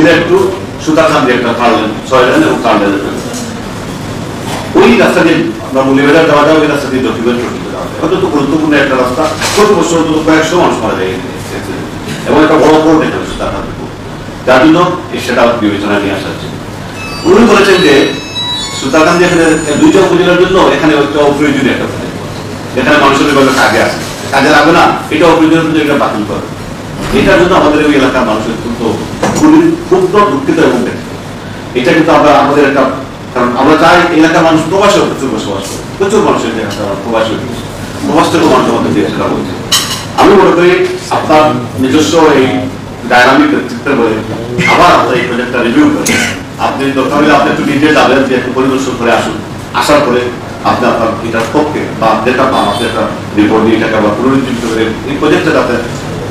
Sylhet two সুতারকান দিয়ে একটা 6 lane এবং 4 লেনের ওই রাস্তা দিয়ে আমরা মুলিবাজার যাওয়া যায়, ওই রাস্তা দিয়ে দক্ষিণগঞ্জ যাওয়া যায়। অত্যন্ত গুরুত্বপূর্ণ একটা রাস্তা, প্রতি বছর অন্তত কয়েকশো মানুষ মারা যায় এবং একটা বড় পোর্ট এখানে সুতারকান, যার জন্য সেটা বিবেচনায় নিয়ে আসা হচ্ছে। উনি বলেছেন যে সুতারকান এখানে 2টা উপজেলার জন্য এখানে একটা অপ্রয়োজনীয় একটা প্রজেক্ট, এখানে মানুষের বিভিন্ন কাজে আসে, কাজে লাগবে না, এটা অপ্রয়োজনীয় প্রজেক্ট, এটা বাতিল করে। এটার জন্য আমাদের ওই এলাকার মানুষ অত্যন্ত ক্ষুব্ধ, দুঃখিত এবং এটা কিন্তু আমরা আমাদের একটা, কারণ আমরা চাই এলাকার মানুষ প্রবাসে প্রচুর বসবাস করে, প্রচুর মানুষের প্রবাসী প্রবাস থেকে মানুষ আমাদের দিয়ে সেটা বলছে। আমি মনে করি আপনার নিজস্ব এই ডায়নামিক নেতৃত্বে বলে আবার আপনার এই প্রজেক্টটা রিভিউ করে আপনি দরকার হলে আপনি একটু নিজে যাবেন, যে একটু পরিদর্শন করে আসুন, আসার পরে আপনি আপনার এটার পক্ষে বা যেটা পান আপনি একটা রিপোর্ট দিয়ে এটাকে আবার পুনরুজ্জীবিত করে এই প্রজেক্টটা যাতে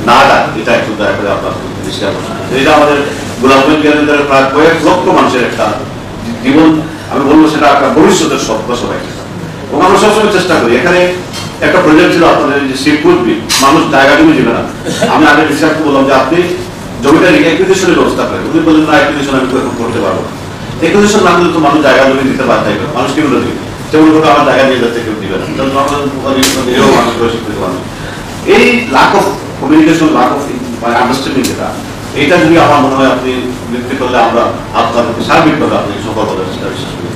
না যায় এটা একটু দয়া করে আপনার দৃষ্টি আকর্ষণ। এটা আমাদের গোলাপগঞ্জ কেন্দ্রের প্রায় কয়েক লক্ষ মানুষের একটা জীবন, আমি বলবো সেটা একটা ভবিষ্যতের স্বপ্ন সবাই। এবং আমরা সবসময় চেষ্টা করি, এখানে একটা প্রজেক্ট ছিল আপনাদের যে শিবপুর মানুষ জায়গা জমি ছিল না, আমি আগে রিসার্চ বললাম যে আপনি জমিটা অ্যাকুইজিশনের ব্যবস্থা করেন, উনি বললেন না অ্যাকুইজিশন আমি করতে পারবো না, অ্যাকুইজিশন না দিলে তো মানুষ জায়গা জমি দিতে বাধ্য হবে, মানুষ কিভাবে দিবে, যেমন করে আমার জায়গা নিয়ে যাচ্ছে কেউ দিবে না, এই lack of communication, lack of understanding যেটা, এইটা যদি আমার মনে হয় আপনি ব্যক্তি করলে আমরা আপনার সার্বিকভাবে আপনি সফল হবেন সেটা বিশ্বাস করি।